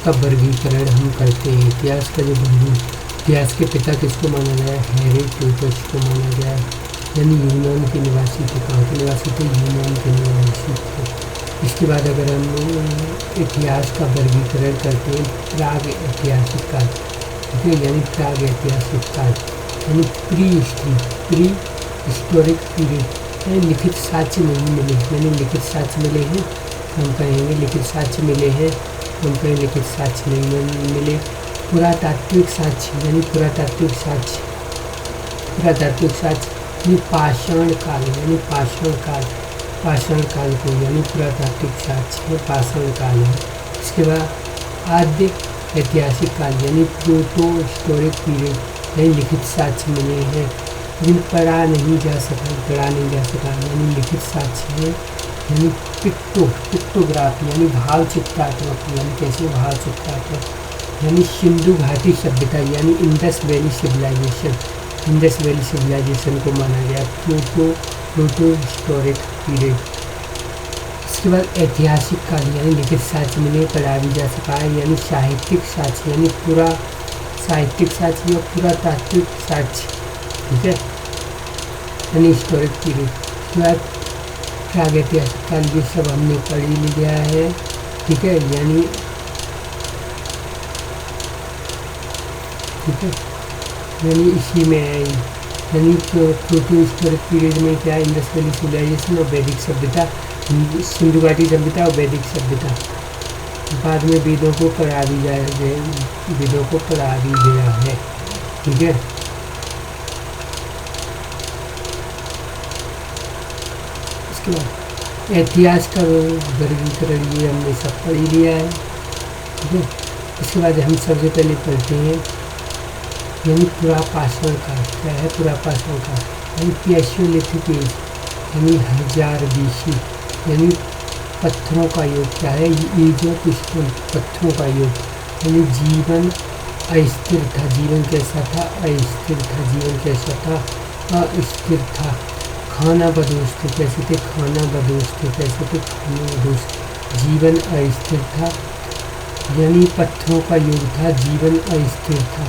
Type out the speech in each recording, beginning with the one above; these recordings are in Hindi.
का वर्गीकरण हम करते हैं। इतिहास का जो इतिहास के पिता किसको माना गया है? हेरोडोटस को माना गया है। यानी यूनान के निवासी थे। कहाँ के निवासी थे? यूनान के निवासी थे। इसके बाद अगर हम इतिहास का वर्गीकरण करते हैं, प्राग ऐतिहासिक काल, ठीक है, यानी प्राग ऐतिहासिक काल यानी प्री हिस्टोरिक पीरियड, यानी लिखित साक्ष्य नहीं मिले, यानी लिखित साक्ष्य मिले हैं हम कहेंगे लिखित साक्ष्य मिले हैं, हम कहें लिखित साक्ष्य नहीं मिले। पुरातात्विक साक्ष्य यानी पुरातात्विक साक्ष्य यानी पाषाण काल, यानी पाषाण काल को यानी पुरातात्विक साक्ष्य पाषाण काल है। इसके बाद आद्य ऐतिहासिक काल यानी प्रोटो हिस्टोरिक पीरियड, यानी लिखित साक्ष्य मिले हैं जिन पढ़ा नहीं जा सका यानी लिखित साक्ष्य है। यानी पिक्टोग्राफी यानी भाव चित्रात्मक, यानी कैसे भाव चित्रात्मक, यानी सिंधु घाटी सभ्यता यानी इंडस वैली सिविलाइजेशन को माना गया प्रोटो हिस्टोरिक पीरियड। इसके बाद ऐतिहासिक काल यानी लिखित साक्ष्य मिले, पढ़ा भी जा सका है, यानी साहित्यिक साक्ष्य यानी पूरा साहित्यिक साक्ष्य या पुरातात्विक साक्ष्य, ठीक है, यानी हिस्टोरिक पीरियड। उसके बाद प्रागैतिहासिक काल, ये सब हमने पढ़ ही लिया है, ठीक है, यानी ठीक है, यानी इसी में है, यानी प्रोटो हिस्टोरिक पीरियड में क्या है? इंडस वैली सिविलाइजेशन और वैदिक सभ्यता, सिंधु घाटी सभ्यता और वैदिक सभ्यता। बाद में वेदों को पढ़ा भी गया है, ठीक है। इसके बाद इतिहास का वर्गीकरण ये हमने सब पढ़ ही लिया है, ठीक है। इसके बाद हम सबसे पहले पढ़ते हैं यानी पुरापाषाण काल। क्या है पुरापाषाण काल? यानी पैलियोलिथिक एज यानी 1000 BC, यानी पत्थरों का युग। क्या है? एज ऑफ स्टोन, पत्थरों का युग। यानी जीवन अस्थिर था। जीवन कैसा था? अस्थिर था। जीवन कैसा था? अस्थिर था। खाना बदोश थे। कैसे थे? खाना बदोश थे। कैसे थे? खाना बदोश। जीवन अस्थिर था, यानी पत्थरों का युग था। जीवन अस्थिर था,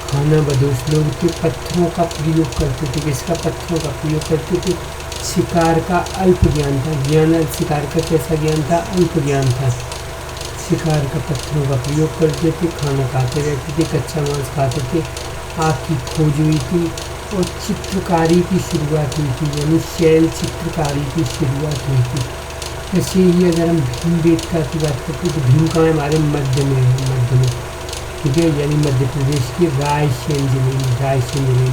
खाना बदोश लोग थे, पत्थरों का प्रयोग करते थे। किसका? पत्थरों का प्रयोग करते थे। शिकार का अल्प ज्ञान था। शिकार का कैसा ज्ञान था? अल्प ज्ञान था। शिकार का पत्थरों का प्रयोग करते थे। खाना खाते रहते थे। कच्चा मांस खाते थे। आग की खोज हुई थी और चित्रकारी की शुरुआत हुई थी, यानी शैल चित्रकारी की शुरुआत हुई थी। ऐसे ही अगर हम भीमबेटका की बात करते हैं तो भीम का हमारे मध्य में है, ठीक है, यानी मध्य प्रदेश के रायसेन जिले में,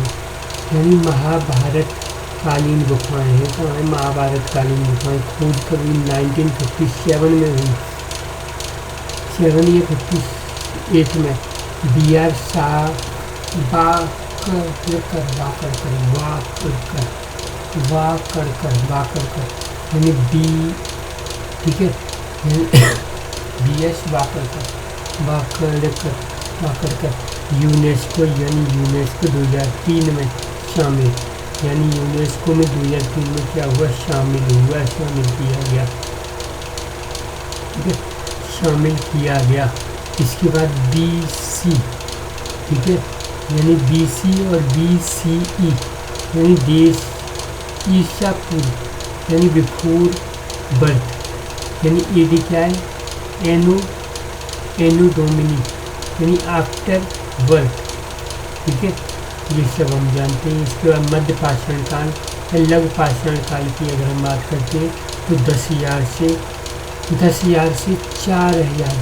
यानी महाभारत कालीन गुफाएँ हैं। तो हमारे महाभारत कालीन गुफाएँ खोज कभी 1957 में हुई, 7 या 58 में। BR शाह वाकड़कर यानी बी, ठीक है, BS वाकड़कर यूनेस्को 2003 में शामिल, यानी यूनेस्को में 2003 में क्या हुआ? शामिल किया गया, ठीक है, शामिल किया गया। इसके बाद BC, ठीक है, यानी BC और BCE यानी देश ईसा पूर्व, यानी बिफोर बर्थ, यानी AD क्या है? एनो डोमिनी यानी आफ्टर बर्थ, ठीक है, ये सब हम जानते हैं। इसके बाद मध्य पाषाण काल या लघु पाषाण काल की अगर हम बात करते हैं तो 10,000 से 4,000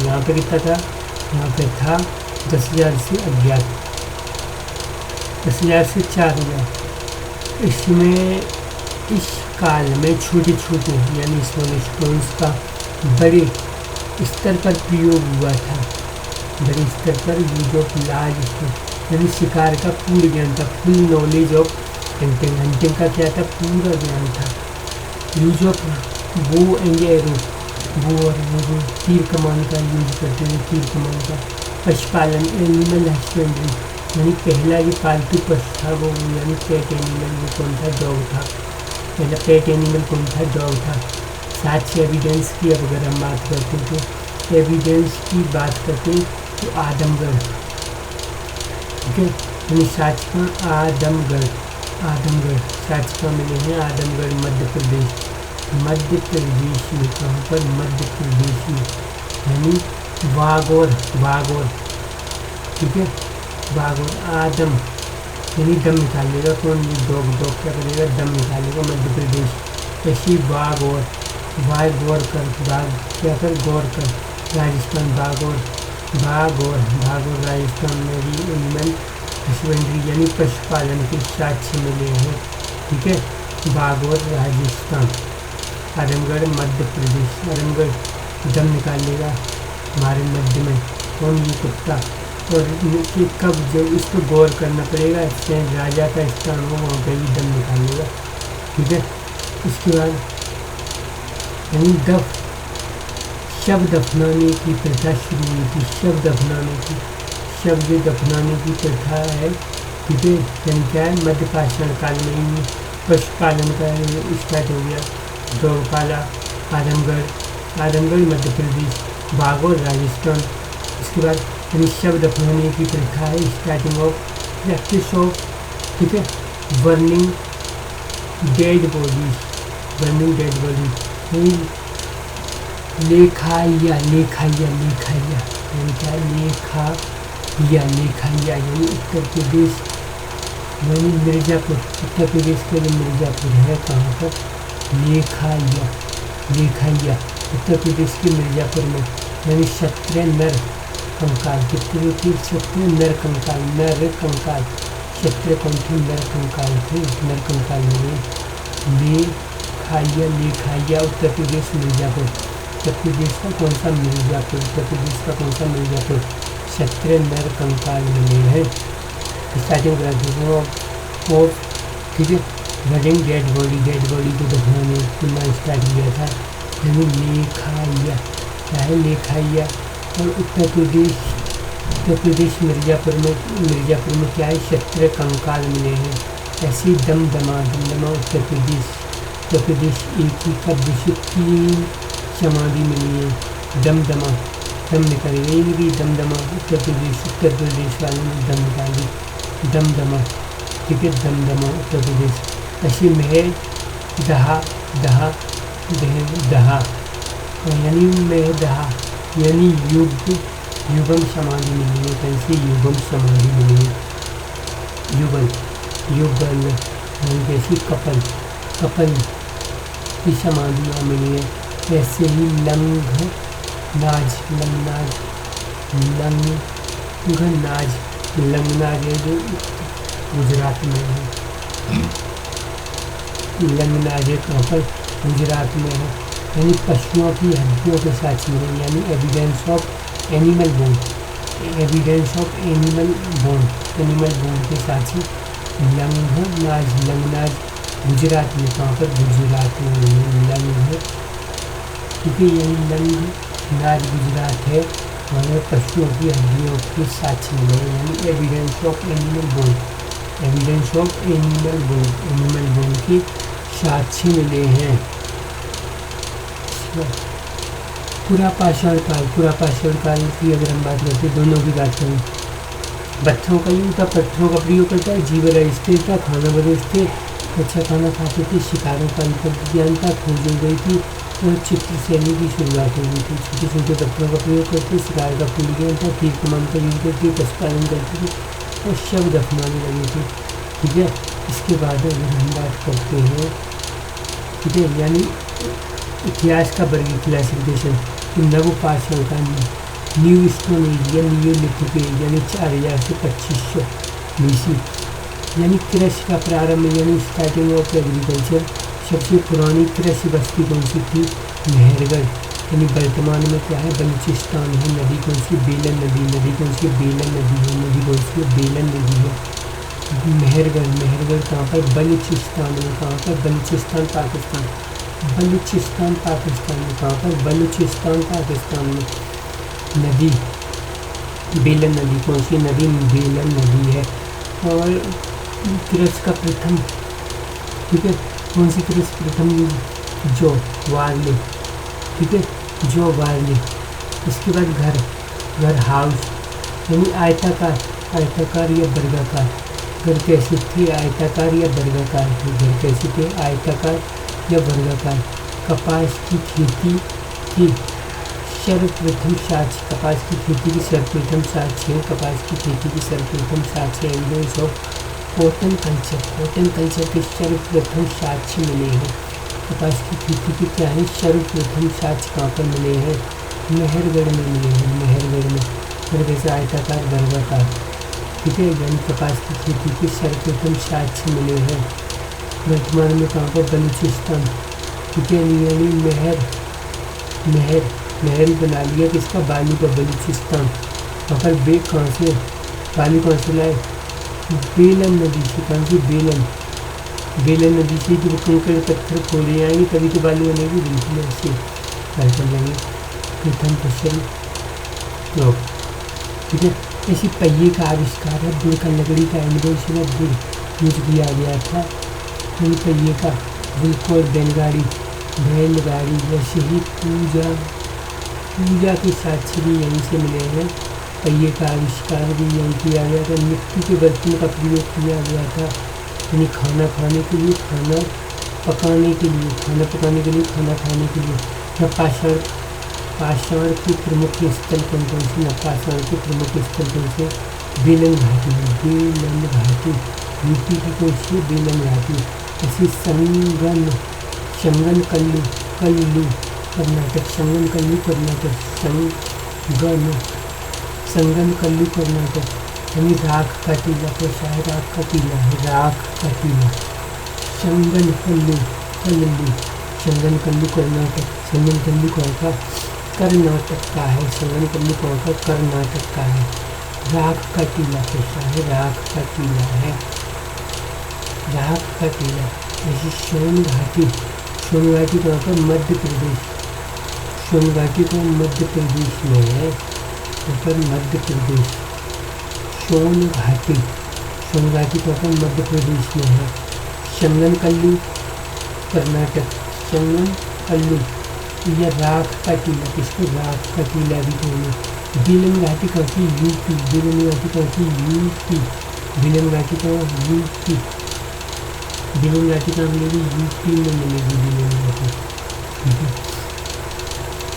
यहाँ पे कितना था? यहाँ पे था 10,000 से अज्ञात, 10,000 से 4,000। इसमें इस काल में छोटे यानी स्मॉल स्टोन्स का बड़े स्तर पर प्रयोग हुआ था। बड़े स्तर पर यूज ऑफ लार्ज स्टोन, यानी शिकार का पूर्ण ज्ञान था। फुल नॉलेज ऑफ हंटिंग का क्या था? पूरा ज्ञान था। Use of bow and arrow, वो और वो तीर कमान का यूज करते थे, तीर कमान का। पशुपालन एनिमल हस्बेंड्री, यानी पहला जो पालतू पशु था वो यानी पेट एनिमल वो कौन था? डॉग था। पहला पेट एनिमल कौन था? डॉग था। साक्ष्य एविडेंस की अब अगर हम बात करते हैं तो एविडेंस की बात करते हैं तो आदमगढ़, ठीक है, यानी साक्ष्य आदमगढ़, आदमगढ़ साक्ष्य मिले हैं आदमगढ़ मध्य प्रदेश, मध्य प्रदेश में, कहाँ पर, मध्य प्रदेश में, यानी वागौर, वागौर, ठीक है, वागौर आदम यानी दम निकालेगा, कौन डॉग, डॉग क्या करेगा, दम निकालेगा, मध्य प्रदेश। ऐसी वागौर, वागौर कर, बाग क्या कर, गौर कर, राजस्थान, वागौर, भागौर, भागौर राजस्थान में भी एनिमल हस्बेंड्री यानी पशुपालन के साक्ष्य मिले हैं, ठीक है, वागौर राजस्थान, आदमगढ़ मध्य प्रदेश, आदमगढ़ दम निकालेगा हमारे मध्य में, कौन, ये कुत्ता, और कि कब जब इस पर गौर करना पड़ेगा, इससे राजा का स्थान हो वहाँ पर भी दम निकालेगा, ठीक है। इसके बाद यानी शव दफनाने की प्रथा शुरू हुई थी, शव दफनाने की, शव दफनाने की प्रथा है, ठीक है, यानी क्या है, मध्यपाषाण काल में ही पशुपालन का स्टार्ट हो गया, गौपाला, आदमगढ़, आदमगढ़ मध्य प्रदेश, वागौर राजस्थान। इसके बाद यानी शव दफनाने की प्रथा है, स्टार्टिंग ऑफ प्रैक्टिस ऑफ, ठीक है, burning dead bodies, burning dead bodies, लेखाइया, लेखाइया, लेखाइया यानी क्या, लेखाइया, लेखाइया यानी उत्तर प्रदेश, यानी मिर्ज़ापुर, उत्तर प्रदेश के लिए मिर्ज़ापुर है, कहाँ पर, लेखाइया, लेखाइया उत्तर प्रदेश के मिर्ज़ापुर में, यानी 17 नर कंकाल, कितने थे, 17 नर कंकाल, नर कंकाल, 17 कौन थे, नर कंकाल थे, नर कंकाल में लेखाइया, लेखाइया उत्तर प्रदेश मिर्ज़ापुर, उत्तर प्रदेश का कौन सा, मिर्ज़ापुर, उत्तर प्रदेश का कौन सा, मिर्ज़ापुर, 17 नर कंकाल मिले हैं, स्टार्टिंग ग्रेजुएशन ऑफ, ठीक है, बर्निंग डेड बॉडी को दफनाने में स्टार्ट किया था, यानी लेखाइया, क्या है, लेखाइया। और उत्तर प्रदेश मिर्ज़ापुर में क्या है, 17 कंकाल मिले हैं। ऐसी दमदमा, दमदमा उत्तर प्रदेश एक ही कब्ज से 3 समाधि मिली है, दमदमा, दम निकल गई कि दमदमा उत्तर प्रदेश वालों ने दम निकाली, दमदमा, ठीक है, दमदमा उत्तर प्रदेश। ऐसी मेह दहा, दहा, दहा यानी मेह दहा यानी युगम समाधि मिली है, कैसे, युगम समाधि मिली है, युगल यानी जैसी कपल, कपल की समाधियाँ मिली है। ऐसे ही लंघनाज, लंगनाज है जो गुजरात में है, लंगनाज है कहाँ पर, गुजरात में है, यानी पशुओं की हड्डियों के साथ मिले, यानी evidence of animal bone, evidence of animal bone के साथ ही लंगनाज गुजरात में, कहाँ पर, गुजरात में लंग है, ठीक है, यानी लंगनाज गुजरात है, वहाँ पशुओं की हड्डियों के साथ मिले, यानी evidence of animal bone, evidence of animal bone के साक्ष्य मिले हैं। पुरापाषाण काल की अगर हम बात करते हैं, दोनों की बात करें, पत्थरों का युग था, पत्थरों का प्रयोग करता है, जीवन स्थिर था, खाना बदोश थे, अच्छा खाना खाते थे, शिकारों का ज्ञान था, खोज हो गई थी और चित्र शैली की शुरुआत हो गई थी, छोटे छोटे पत्थरों का प्रयोग करते, शिकार का पूर्ण ज्ञान था, तीर कमान का यूज करते, पशुपालन करते थे और शव दफनाने लगे थे, ठीक है। इसके बाद अगर हम बात करते हैं, ठीक है, यानी इतिहास का वर्गीकरण, क्लासिफिकेशन, नवपाषाण का न्यू स्टोन एज या नियोलिथिक एज यानी 4000 से 2500 BC, यानी कृषि का प्रारंभ यानी स्टार्टिंग ऑफ एग्रीकल्चर। सबसे पुरानी कृषि बस्ती कौन सी थी, मेहरगढ़, यानी वर्तमान में क्या है, बलूचिस्तान है। नदी कौन सी, बेलन नदी, नदी कौन सी, बेलन नदी है, नदी कौन सी, बेलन नदी है। मेहरगढ़, मेहरगढ़ कहाँ पर, बलूचिस्तान में, कहाँ पर, बलूचिस्तान पाकिस्तान, बलूचिस्तान पाकिस्तान में, कहाँ पर, बलूचिस्तान पाकिस्तान में। नदी बेलन नदी, कौन सी नदी, बेलन नदी है। और कृषि का प्रथम, ठीक है, कौन सी कृषि प्रथम जो वारले, ठीक है, जो वार्निंग। इसके बाद घर, घर हाउस यानी आयताकार, आयताकार या वर्गाकार। घर कैसे थे, आयताकार या वर्गाकार थे। घर कैसे थे, आयताकार या वर्गाकार। कपास की खेती की सर्वप्रथम साक्ष्य, कपास की खेती की सर्वप्रथम साक्ष्य है। कपास की खेती की सर्वप्रथम साक्ष्य evidence of cotton culture, cotton culture के सर्वप्रथम साक्ष्य मिले हैं। कपास की खेती के क्या है, सर्वप्रथम साक्ष्य कहाँ पर मिले हैं, मेहरगढ़ में मिले हैं। मेहरगढ़ में, फिर जैसे आयताकार वर्गाकार, ठीक है, यानी कपास की खेती के सर्वप्रथम साक्ष्य मिले हैं। वर्तमान में कहाँ पर, बलूचिस्तान, ठीक है, यानी महल बना लिया किसका, बालू का, बलूचिस्तान। वहाँ पर कहाँ से, बालू कहाँ से लाए, बेलन नदी से। कहाँ से, बेलन नदी से। जब कंकड़ पत्थर खोले आएंगे तभी तो बालू बनेगी, बिल्कुल ऐसे कर जाएंगे। प्रथम क्वेश्चन, ठीक है। ऐसी पहिए का आविष्कार है, गुड़ का, लकड़ी का इन्वेंशन है, गुड़ यूज किया गया था। पहिए का, बिल्कुल बैलगाड़ी, वैसे ही पूजा के साक्ष्य भी यहीं से मिले हैं। पहिए का आविष्कार भी यहीं किया गया था। मिट्टी के बर्तन का प्रयोग किया गया था, यानी खाना खाने के लिए, खाना पकाने के लिए, खाना पकाने के लिए, खाना खाने के लिए। पाषाण के प्रमुख स्थल कौन कौन से, पाषाण के प्रमुख स्थल कौन से, बेलन घाटी, बेलन घाटी यूपी की कौन सी, बेलन घाटी। ऐसी संगन कल्लू कर्नाटक, संगन कल्लू कर्नाटक, संगन कल्लू कर्नाटक, यानी राख का टीला, तो शायद राख का टीला है, राख का टीला। संगन कल्लू कर्नाटक, संगन कल्लू कहाँ का, कर्नाटक का है। संगन कल्लू कहाँ का, कर्नाटक का है। राख का टीला कैसा है, राख का टीला है, राख का टीला। जैसे सोन घाटी कहाँ का, मध्य प्रदेश। सोन घाटी को मध्य प्रदेश में है, ऊपर मध्य प्रदेश। सोन घाटी कहाँ का, मध्य प्रदेश में है। संगन कल्लू कर्नाटक, संगन कल्लू या राख का टीला, किसको, राख का टीला भी कहना। बेलन घाटी कहाँ की, यूपी। बेलन घाटी कहाँ की, यूपी। बेलन घाटी कहाँ, यूपी। बेलन घाटी कहाँ मिलेगी, यूपी में मिलेगी बेलन घाटी, ठीक है।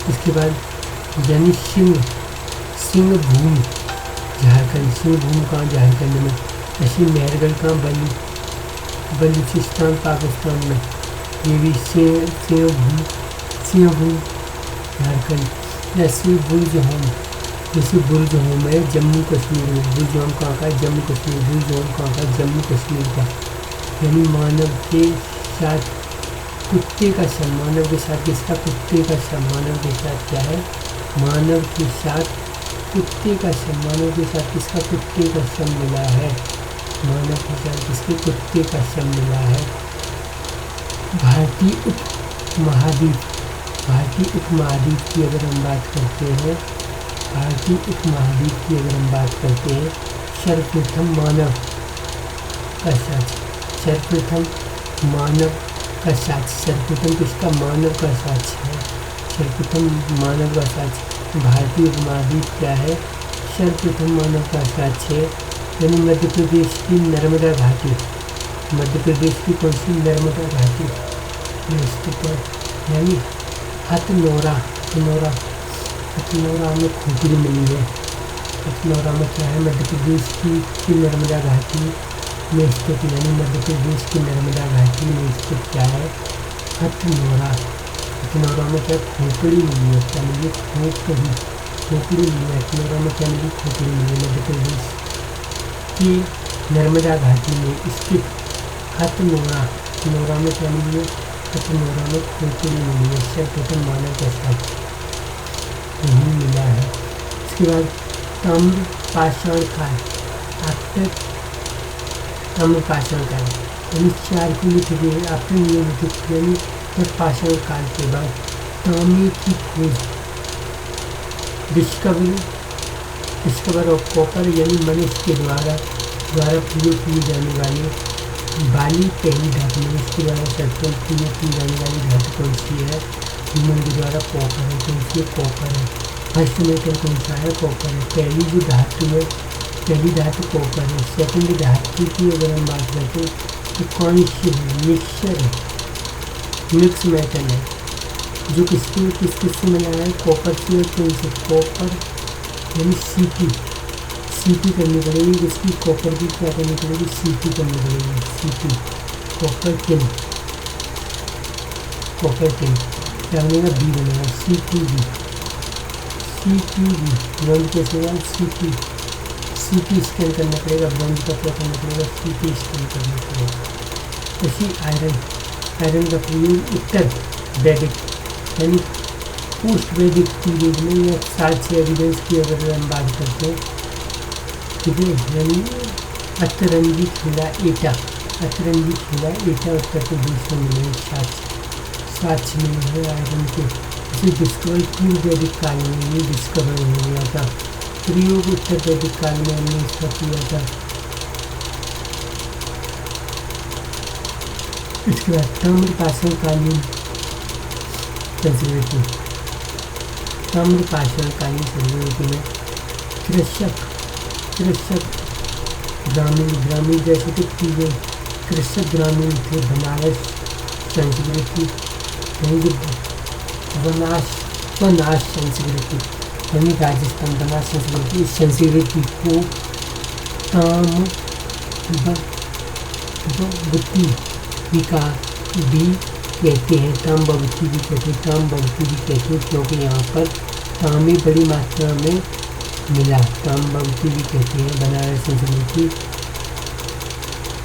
इसके बाद यानी सिंह भूमि झारखंड, सिंह भूमि कहाँ, झारखंड में। ऐसी मेहरगढ़ कहाँ, बलूचिस्तान पाकिस्तान में। ये भी सिंह भूमि झारखंड। ऐसी बुर्ज होम है जम्मू कश्मीर में। बुर्ज होम कहाँ का, जम्मू कश्मीर। बुर्ज होम कहाँ का, जम्मू कश्मीर का। यानी मानव के साथ कुत्ते का सम, मानव के साथ किसका, कुत्ते का सम। मानव के साथ क्या है, मानव के साथ कुत्ते का सम। मानव के साथ किसका, कुत्ते का सम मिला है। मानव के साथ किसके, कुत्ते का सम मिला है। भारतीय उपमहाद्वीप की अगर हम बात करते हैं, भारतीय उपमहाद्वीप की अगर हम बात करते हैं, सर्वप्रथम मानव का साक्ष्य, सर्वप्रथम मानव का साक्ष्य, सर्वप्रथम किसका, मानव का साक्ष्य है। सर्वप्रथम मानव का साक्ष्य, भारतीय उपमहाद्वीप क्या है, सर्वप्रथम मानव का साक्ष्य है। यानी मध्य प्रदेश की नर्मदा घाटी, मध्य प्रदेश की कौन सी, नर्मदा घाटी। इसके पर यानी हथनोरा में खोपड़ी मिली है। हथनोरा में क्या है, मध्य प्रदेश की नर्मदा घाटी में स्थित, यानी मध्य प्रदेश की नर्मदा घाटी में स्थित क्या है, हथनोरा में क्या, खोपड़ी मिली है। क्या मिली, खोपड़ी मिली है। हथनोरा में क्या मिली, खोपड़ी मिली है। मध्य प्रदेश की नर्मदा घाटी में स्थित हथनोरा में क्या मिली है, हथनोरा में खोपड़ी मिली है। सर्वप्रथम मानव का साक्ष्य नहीं मिला है। इसके बाद ताम्र पाषाण काल, आफ्टर ताम्र पाषाण काल यानी 4 किलोमीटर आफ्टर नियोलिथिक, यानी पाषाण काल के बाद तांबे की खोज, डिस्कवर ऑफ कॉपर, यानी मनुष्य के द्वारा प्रयोग की जाने वाली पहली धातु, मनुष्य के द्वारा प्रयोग की जाने वाली धातु कौन सी है, ह्यूमन के द्वारा कॉपर है, तो इसलिए कॉपर है। फर्स्ट मेटल कौन सा है? कॉपर है। पहली जो धातु है, पहली धातु कॉपर है। सेकंड धातु की अगर हम बात करते हैं तो कौन सी है? मिक्सचर है, मिक्स मेटल है, जो किस किससे बना है? कॉपर से और कौन से? कॉपर यानी सीपी करनी पड़ेगी इसकी, कॉपर की क्या करनी पड़ेगी? सीपी करनी पड़ेगी, CP, copper tin, copper tin क्या बनेगा? बी बनेगा, CTB, CTB। ब्रॉन्ज कैसे होगा? CT स्कैन करना पड़ेगा, ब्रॉन्ज का क्या करना पड़ेगा? CT स्कैन करना पड़ेगा। ऐसी आयरन का प्रयोग उत्तर वैदिक यानी पोस्ट वैदिक पीरियड में या साक्ष्य एविडेंस की अगर हम बात करते हैं, ठीक है, यानी अतरंजित हिला ईटा, अतरंजित हिला ईटा उत्तर प्रदेश में मिले साक्ष्य मिले हैं आयरन के। इसे डिस्कवर पूर्व वैदिक काल में ये डिस्कवर हो गया था, प्रयोग उत्तर वैदिक काल में हमने इसका किया था। इसके बाद ताम्रपाषाण कालीन संस्कृति, ताम्रपाषाण कालीन संस्कृति में कृषक ग्रामीण जैसे कि चीज़ें, कृषक ग्रामीण थे। बनारस संस्कृति यानी जो बनास संस्कृति यानी राजस्थान बनास संस्कृति, इस संस्कृति को ताम्रवती भी कहते हैं, ताम्रवती भी कहते हैं, ताम्रवती भी कहते हैं क्योंकि यहाँ पर तांबे बड़ी मात्रा में मिला, ताम्रवती भी कहते हैं। बनारस संस्कृति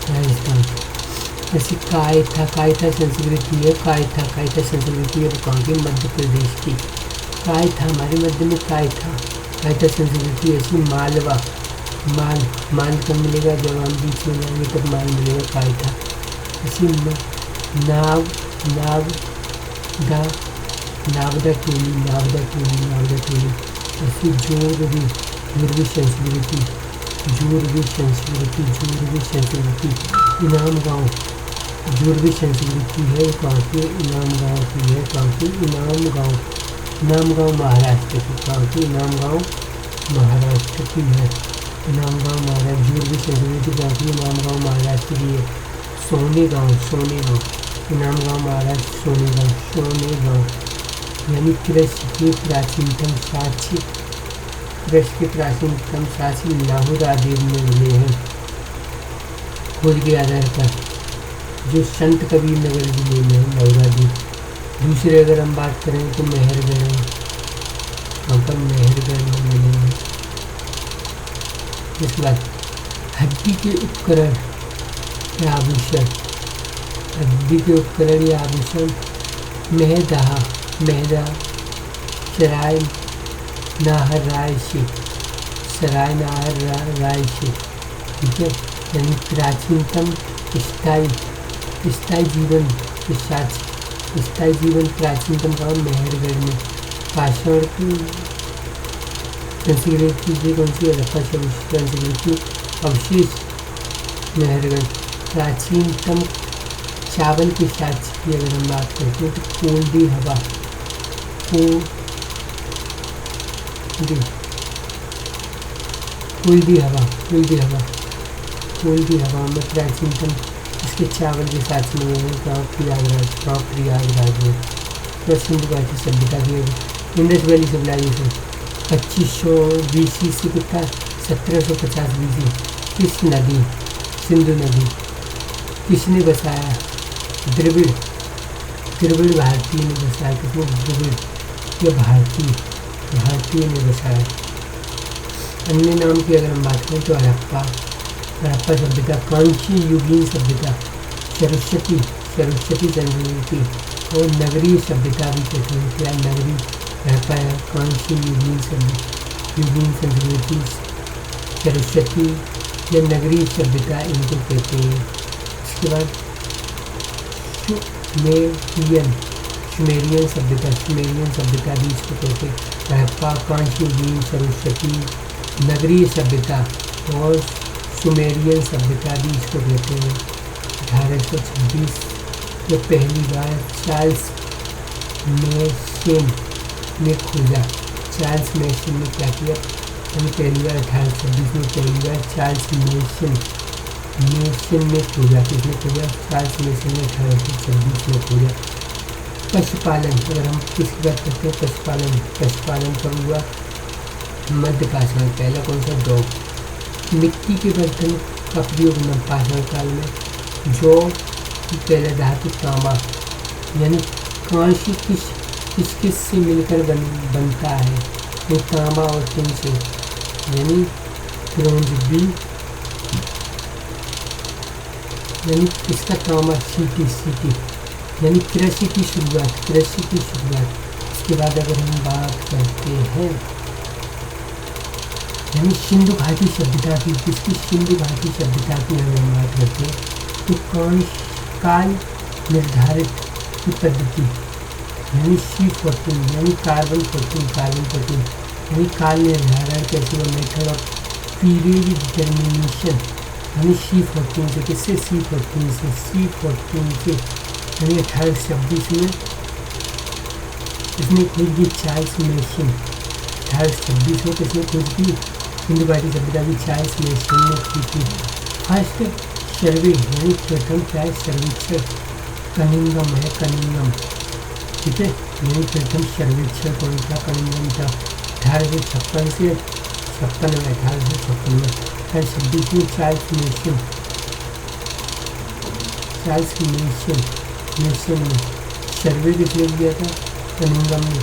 राजस्थान। जैसे कायथा संस्कृति है, कायथा संस्कृति है, वो कहाँ की? मध्य प्रदेश की। कायथा हमारे मध्य में कायथा संस्कृति। ऐसी मालवा, माल कब मिलेगा? जब हम बीच में जाएंगे तब माल मिलेगा, कायथा। ऐसी नावदा टोली। ऐसी जोरवी संस्कृति। इनाम गाँव जोरवी संस्कृति है, कहाँ के? इनाम गाँव की है, कहाँ की? इनाम गाँव महाराष्ट्र की, कहाँ की? इनाम गाँव महाराष्ट्र की है, इनाम गाँव महाराष्ट्र। जोरवी संस्कृति कहाँ की? इनाम गाँव महाराष्ट्र की है। सोने गाँव इनाम गाँव महाराष्ट्र, सोने गाँव यानी कृषि के प्राचीनतम साक्ष्य लाहौर आदि में मिले हैं खोज के आधार पर, जो संत कबीर नगर जिले में है, लाहौर आदि। दूसरे अगर हम बात करें तो मेहरगढ़ है, वहाँ पर मेहरगढ़ में मिले हैं। इसके बाद हड्डी के उपकरण या आभूषण, हड्डी के उपकरण या आभूषण मेहदा सराय नाहर राय से, ठीक है, यानी प्राचीनतम स्थायी जीवन प्राचीनतम गाँव मेहरगढ़ में। पाषाण की संस्कृति कौन सी? हड़प्पा संस्कृति अवशेष मेहरगढ़। प्राचीनतम चावल के साक्ष्य की अगर हम बात करते हैं तो कोल्डी हवा में प्राचीनतम इसके चावल के साक्ष्य मिले हैं गाँव प्रयागराज में। सिंधु घाटी सभ्यता की इंडस वैली सिविलाइजेशन 2500 BC से कितना 1750 BC। किस नदी? सिंधु नदी। किसने बसाया? द्रविड़ भारतीय ने बसाया। किसने? द्रविड़ या भारतीय ने बसाया। अन्य नाम की अगर हम बात करें तो हड़प्पा सभ्यता, कांची युगीन सभ्यता, सरस्वती संस्कृति और नगरीय सभ्यता भी कहते हैं। क्या? नगरी हड़प्पा कांची युगीन संस्कृति, सरस्वती या नगरीय सभ्यता इनको कहते हैं। इसके बाद सुमेरियन सभ्यता भी इसको कहते हैं। हड़प्पा, कांची युगीन, सरस्वती, नगरीय सभ्यता और सुमेरियन सभ्यता भी इसको कहते हैं। 1826 में पहली बार चार्ल्स मेसन ने खोजा। चार्ल्स मेसन ने क्या किया, यानी पहली बार 1826 में पहली बार चार्ल्स मेसन ने खोजा। किसने खोजा? चार्ल्स मेसन ने 1826 में खोजा। पशुपालन, अगर हम किसकी बात करते हैं, पशुपालन कब हुआ? मध्यपाषाण में। पहला कौन सा? डॉग। मिट्टी के बर्तन का प्रयोग नवपाषाण काल में। जो पहला धातु तांबा, यानी कांस्य किस से मिलकर बनता है? ये तांबा और टिन से, यानी ब्रोंज बी, यानी इसका तांबा। सीटी यानी कृषि की शुरुआत। इसके बाद अगर हम बात करते हैं यानी सिंधु घाटी सभ्यता की, किसकी? सिंधु घाटी सभ्यता की अगर हम बात करते हैं तो काल निर्धारित की पद्धति, यानी C14, यानी कार्बन 14, यानी काल निर्धारण कैसे हुआ? मेथड ऑफ पीरियड डिटर्मिनेशन, यानी C14 से। किससे? C14 से, यानी 1826 में इसने खोज की चार्ल्स मेसन। 1826 में किसने खोज की? सिंधु घाटी सभ्यता की चार्ल्स मेसन ने की थी। फर्स्ट सर्वे, यानी प्रथम क्या है? सर्वेक्षण कनिंघम है, ठीक है। यानी प्रथम सर्वेक्षण कौन था? कनिंघम था। 1856 से 56 में, 1856 में। 1826 में चार्ल्स मेसन ने सर्वे किसने किया था? कनिंघम ने।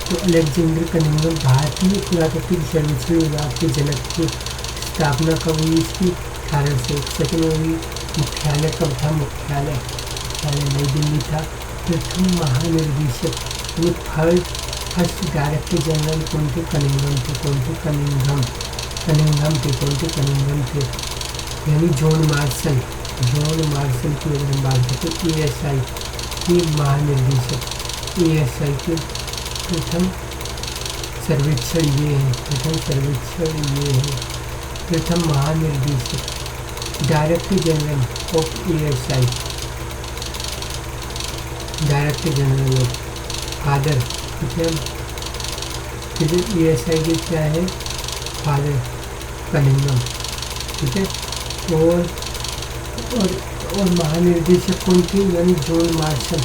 तो अलेक्जेंडर कनिंघम भारतीय पुरातत्व सर्वेक्षण विभाग के जनक की स्थापना कब हुई? इसकी 1861 में हुई। मुख्यालय कब था? मुख्यालय नई दिल्ली था। प्रथम महानिर्देशक यानी फर्स्ट डायरेक्टर जनरल कौन थे? कनिंघम थे। कनिंघम थे, यानी जॉन मार्शल की अगर हम बात करते हैं ASI के महानिर्देशक। ASI के प्रथम सर्वेक्षण ये है, प्रथम महानिर्देशक, director general of ASI, director general of father, ठीक है। फिर ASI के क्या है? फादर कनिंघम, ठीक है। और महानिर्देशक कौन थे? यानी जॉन मार्शल,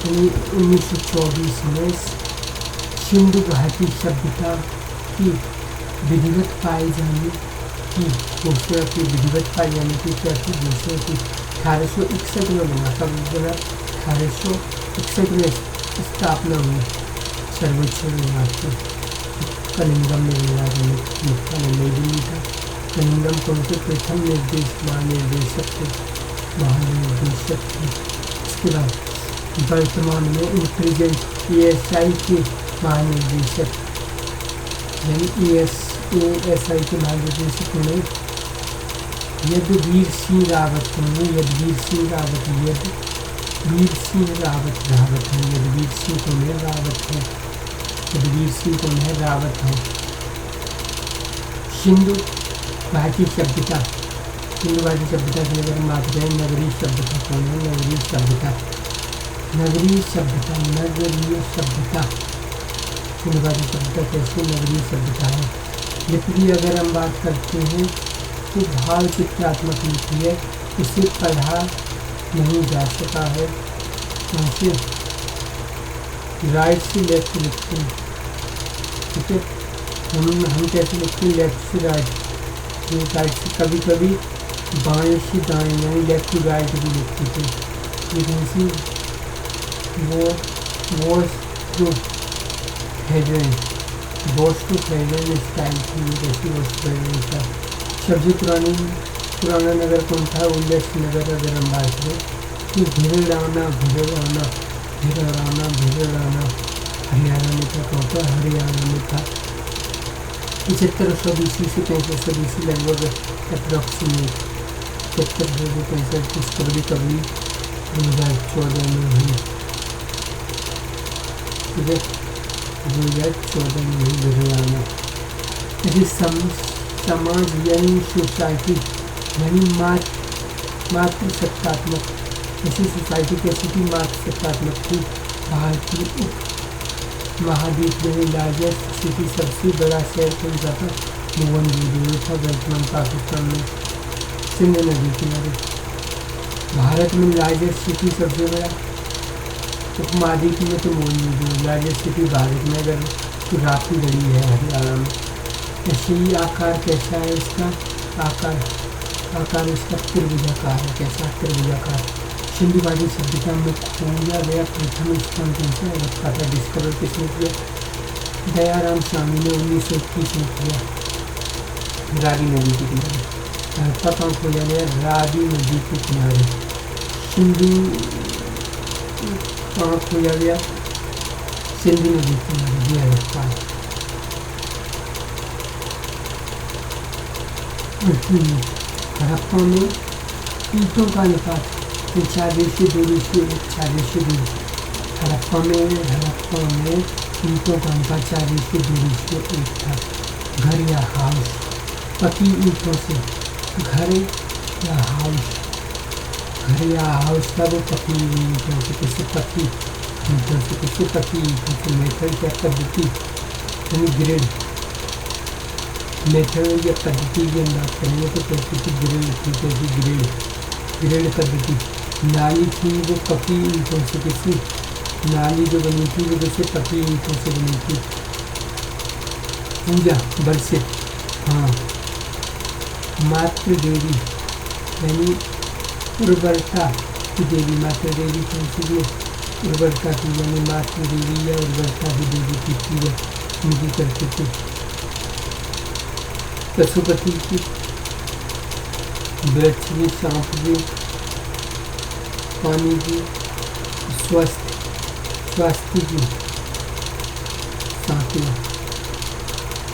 यानी 1924 में सिंधु घाटी सभ्यता की विधिवत पाई जाने की घोषणा की, क्या थी घोषणा की? 1861 में बना। कब बना? 1861 में स्थापना हुई सर्वेक्षण विभाग की। कनिंघम ने मुख्यालय नई दिल्ली था। कनिंघम कौन से? प्रथम महानिर्देशक थे। इसके बाद वर्तमान में इन प्रेजेंट ASI के महानिर्देशक, यानी ASI के महानिर्देशक में यदवीर सिंह रावत हैं। यदवीर सिंह रावत है। सिंधु घाटी सभ्यता की अगर हम बात करें, नगरीय सभ्यता कौन है? नगरीय सभ्यता सिंधु घाटी सभ्यता कैसे नगरीय सभ्यता है? लिपि अगर हम बात करते हैं तो भाव चित्रात्मक लिपि है, इसे पढ़ा नहीं जा सका है। कैसे? राइट से लेफ्ट लिखते हैं, ठीक है। हम कैसे लिखते हैं? लेफ्ट से राइट, राइट से कभी कभी बाएं से दाएं, यानी लेफ्ट टू राइट भी लिखते थे। लेकिन इसी स्टाइल की सबसे पुराना नगर कौन था? उल्लेख नगर अगर हम बात करें तो भिड़राना हरियाणा में था। कौन था? हरियाणा में था। 7500 BC से 6500 BC लगभग अप्रॉक्सीमेट 7565 डिस्कवरी कभी 2014 में हुई, ठीक है। 2014 में हुई भिड़राना। समाज यानी सोसाइटी, यानी मातृ सत्तात्मक ऐसी सोसाइटी कैसी थी? मार्क्स सकारात्मक थी। भारतीय उप महाद्वीप में लार्जेस्ट सिटी, सबसे बड़ा शहर कौन सा था? मोहनजोदड़ो था, वर्तमान पाकिस्तान में, सिंध नदी किनारे। भारत में लार्जेस्ट सिटी सबसे बड़ा उपमहाद्वीप में तो मोहनजोदड़ो, लार्जेस्ट सिटी भारत में अगर तो राखीगढ़ी है हरियाणा में। ऐसे ही आकार कैसा है इसका? आकार इसका त्रिभुजाकार है। कैसा? त्रिभुजाकार। सिंधु घाटी सभ्यता में खोजा गया प्रथम स्थान कौन सा रखा था? डिस्कवर किसने किया? दयाराम साहनी ने 1921 में किया, रावी नदी के किनारे। हड़प्पा कहाँ खोजा गया? रावी नदी के किनारे। सिंधु कहाँ खोजा गया? सिंधु नदी के किनारे। ये हड़प्पा है। हड़प्पा में ईंटों का अनुपात 4:2:1, 4:2। हड़प्पा में ईंटों का अनुपात 4:2:1 था। घर या हाउस, पकी ईंटों से घर या हाउस, घर या हाउस का वो पकी ईंटों से। किसी पकी ईंटों से, किसी पकी ईंटों से। मेथड या पद्धति यानी ग्रेड, मेथड या पद्धति की हम बात करेंगे तो कैसी थी? ग्रेड थी। कैसी? ग्रेड पद्धति। नाली थी वो पकी ईंटों से। किसी नाली जो बनी थी वो जैसे पकी ईंटों से बनी थी। पूजा, वर्षित, हाँ। मातृ देवी यानी उर्वरता की देवी। मातृ देवी कौन सी थी? उर्वरता की, यानी मातृ देवी या उर्वरता की देवी की पूजा उनकी करती थी। पशुपति की, वृक्ष की, सांप की, पानी की, स्वास्थ्य की, सांपिया,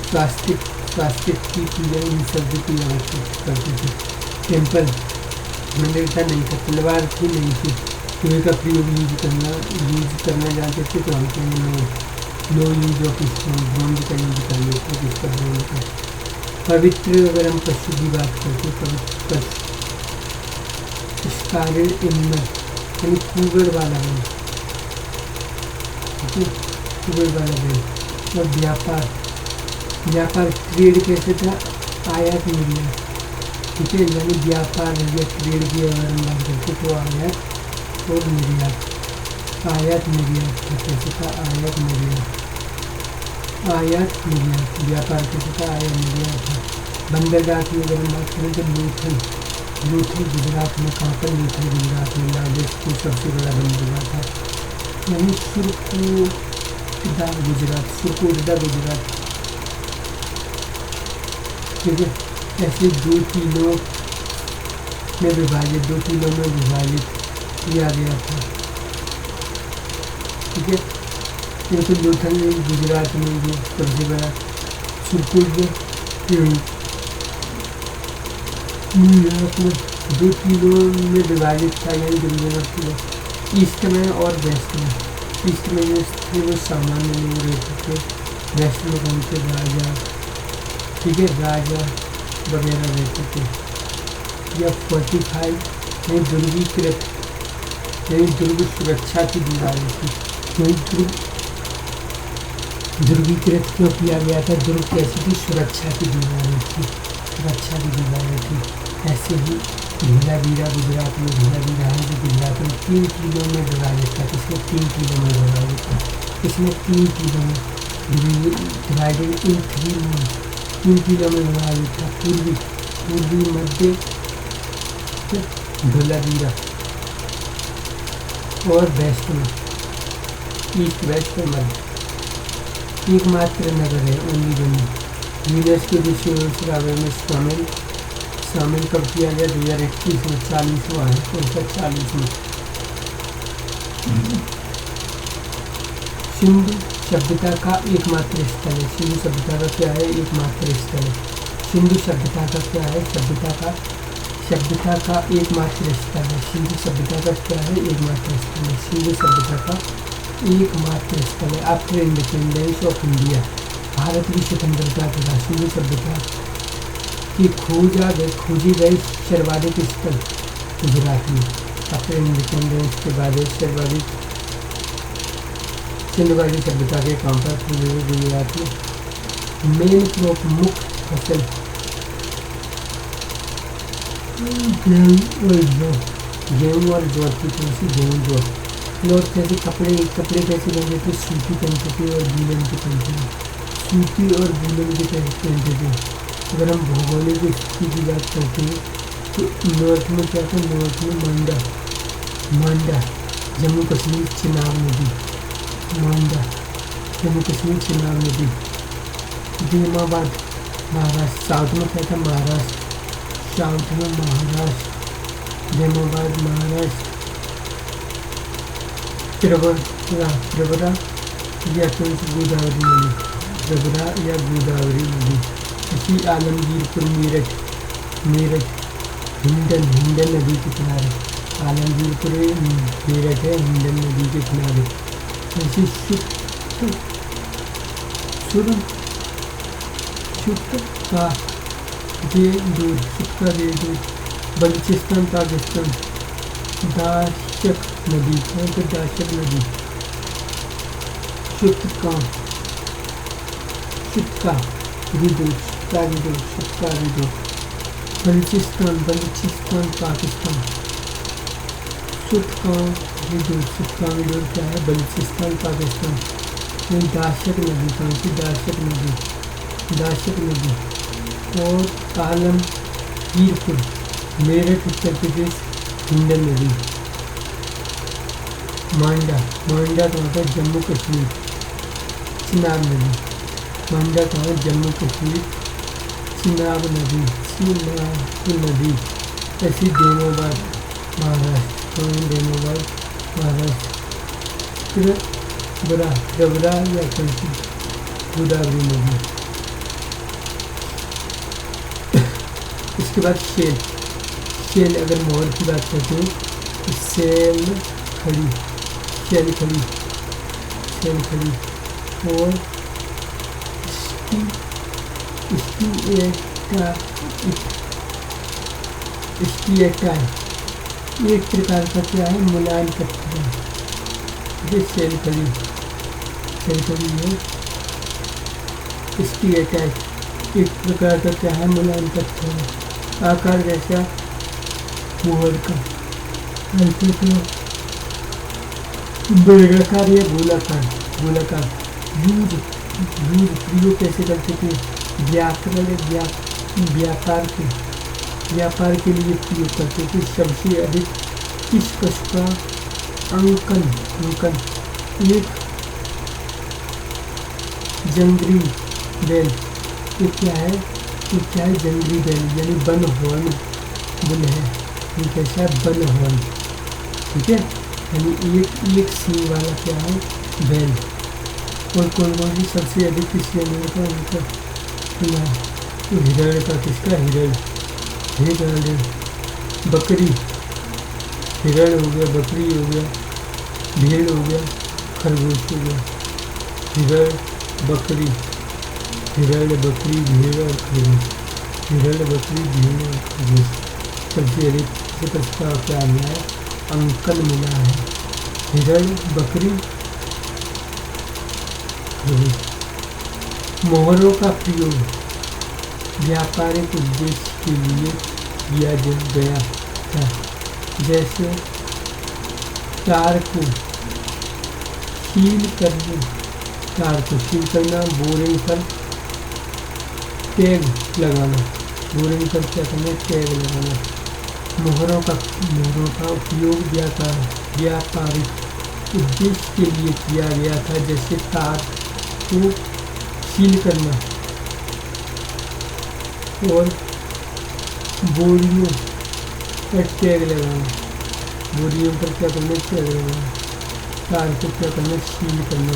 स्वास्थ्य की पूजा इन शब्द की करती थी। टेम्पल, मंदिर का नहीं था, तलवार की नहीं थी। कुएं का प्रयोग यूज करना जानते थे तो हम कहेंगे no use of stone, bronze का यूज कर लेते थे। इसका ब्रॉन्ज का पवित्र, अगर हम पशु की बात करते हैं, पवित्र स्कारड एनिमल यानी कुबर वाला है, कुबर वाला है। और व्यापार ट्रेड कैसे था? आयात निर्यात, ठीक है। यानी व्यापार या ट्रेड की अगर हम बात करते तो आयात और निर्यात। आयात निर्यात था। कैसे था? आयात निर्यात। व्यापार कैसे था? आयात निर्यात था। बंदरगाह की अगर हम बात करें तो लोथल गुजरात में। कहाँ पर? लोथल गुजरात में लार्जेस्ट सबसे बड़ा बंदरगाह था। यानी सुरकोटदा गुजरात, ठीक है। ऐसे 2 किलो में विभाजित किया गया था, ठीक है। जैसे लोथल गुजरात में जो सबसे बड़ा, सुरकोटदा न्यूयॉर्क में 2 किलो में विभाजित था, यानी 2 किलो। ईस्ट में और वेस्ट में। ईस्ट में जो थे वो सामान्य लोग रहते थे, वेस्ट में कौन थे? राजा, ठीक है, राजा वगैरह रहते थे। या 45 यानी दुर्गीकृत, यानी दुर्ग सुरक्षा की दीवारें थी। वही दुर्गीकृत क्यों किया गया था? दुर्ग कैसी थी? सुरक्षा की दीवारें थी। ऐसे ही धीलावीरा गुजरात में, धीलावीरा है जो गुजरात में 3 किलो में विभाजित था। किसमें? 3 किलो में विभाजित था। इसमें 3 किलो में डिवाइडेड इन 3 किलो में विभाजित था। पूर्वी मध्य धीलावीरा और वेस्ट में, ईस्ट वेस्ट और मध्य। एकमात्र नगर है ओनली बनी यूनेस्को विश्व धरोहर में शामिल कब किया गया? 2021 में। 40वां है, कौन सा? 40 में। सिंधु सभ्यता का एकमात्र स्थल है। सिंधु सभ्यता का क्या है? एकमात्र स्थल है। सिंधु सभ्यता का क्या है? सभ्यता का एकमात्र स्थल है। सिंधु सभ्यता का क्या है? एकमात्र स्थल है। सिंधु सभ्यता का एकमात्र स्थल है। After independence of India, Bharat की स्वतंत्रता के बाद सिंधु सभ्यता की खोजी गई सर्वाधिक स्थल गुजरात में। आफ्टर इंडिपेंडेंस के बाद सर्वाधिक सिंधुघाटी सभ्यता के काम पर गुजरात में मेन क्रॉप मुख्य फसल गेहूँ और जौ की कौन सी गेहूँ जौ। क्लॉथ कैसे कपड़े कैसे बनते थे, सूती पहनते थे और वूलन के पहनते थे, सूती और वूलन के पहनते थे। अगर हम भौगोलिक स्थिति की बात करते हैं तो नॉर्थ में क्या था, नॉर्थ में मांडा जम्मू कश्मीर चिनाब नदी, मांडा जम्मू कश्मीर चिनाब नदी। धीमाबाद महाराष्ट्र, साउथ में क्या था, महाराष्ट्र, साउथ में महाराष्ट्र, धीमाबाद महाराष्ट्र। प्रवरा या गोदावरी नदी, प्रवरा या गोदावरी नदी। इसी आलमगीरपुर मेरठ हिंडन नदी के किनारे, आलमगीरपुर मेरठ है हिंडन नदी के किनारे। ऐसे शुक्र का दूध बलूचिस्तान पाकिस्तान। दाशक नदी कौन सा, दाशक नदी। शुक्का विदो बलूचिस्तान पाकिस्तान। शुक्का विदो क्या है, बलूचिस्तान पाकिस्तान। दाशक नदी कौन सी, दाशक नदी। और आलमगीरपुर मेरठ उत्तर प्रदेश, हिंडन नदी। मांडा कहाँ पर, जम्मू कश्मीर, चिनाब नदी। मांडा कहाँ, जम्मू कश्मीर, चिनाब नदी। ऐसी धर्मोबाद महाराष्ट्र, प्रवरा या कंसी गोदावरी नदी। इसके बाद शेल अगर मोहर की बात करते हैं तो शेल खड़ी और स्टीएटा एक प्रकार का क्या है, मुलायम पत्थर है। ये शेल खड़ी है। स्टीएटा एक प्रकार का क्या है, मुलायम पत्थर है। आकार जैसा मोहर का, हल्के का बेलनाकार या गोलाकार। यूज प्रयोग कैसे करते थे, व्यापार के लिए प्रयोग करते थे। सबसे अधिक किस पशु का अंकन, एक जंगली बैल। ये क्या है, जंगली बैल यानी वन हॉर्न बुल है। ये कैसा है, वन हॉर्न, ठीक है, यानी एक सींग वाला क्या है, बैल। और कौन सी सबसे अधिक किस जानवर का उनका तो हिरण का, किसका, हिरण। बकरी, हिरण हो गया, बकरी हो गया, भेड़ हो गया, खरगोश हो गया। हिरण बकरी, भेड़ और खरगोश। सबसे अधिक से प्रस्ताव क्या मिला है, अंकन मिला है। हिरण, बकरी, खरगोश। मोहरों का प्रयोग व्यापारिक उद्देश्य के लिए किया गया था, जैसे तार को सील करना, बोरिंग पर टैग लगाना, टैग लगाना। मोहरों का उपयोग व्यापारिक उद्देश्य के लिए किया गया था, जैसे तार को सील करना और बोरियों पर टैग लगाना। बोरियों पर क्या करना, टैग लगाना। तार को क्या करना, सील करना।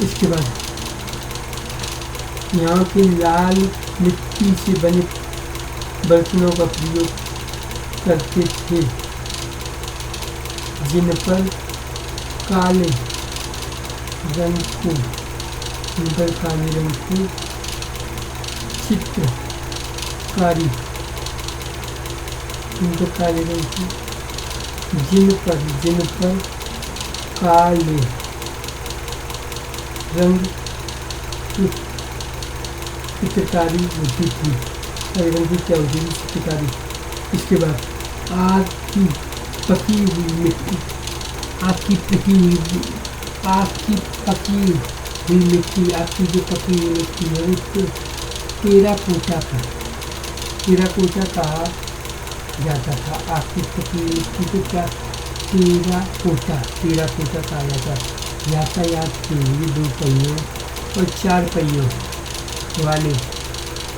इसके बाद यहाँ की लाल मिट्टी से बने बर्तनों का प्रयोग करते थे, जिन पर काले रंग को चित्रकारी, काले रंग की जिन पर काले रंग की चित्रकारी होती थी, काले रंग की क्या होती थी? चित्रकारी। इसके बाद आग की पकी हुई मिट्टी, आग की पकी हुई आग की पकी हुई मिट्टी, आग की जो पकी हुई मिट्टी है उसको टेराकोटा कहा जाता था। आग की पकी हुई मिट्टी को क्या? टेराकोटा कहा जाता। यातायात के लिए 2 पहियों और 4 पहियों वाले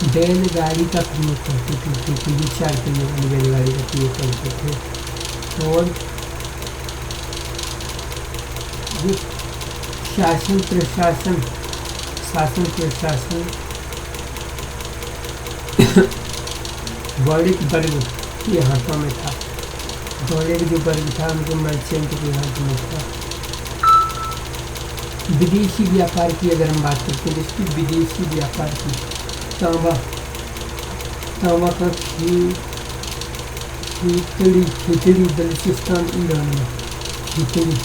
बैलगाड़ी का प्रयोग करते थे, क्योंकि ये 4 पहियों वाली बैलगाड़ी का प्रयोग करते थे। और ये शासन प्रशासन वर्णिक वर्ग के हाथों में था। वर्णिक जो वर्ग था उनको मर्चेंट के हाथ में था। विदेशी व्यापार की अगर हम बात करते हैं, जिसकी विदेशी व्यापार की, तांबा का खेतड़ी बलूचिस्तान ईरान में, खेतड़ी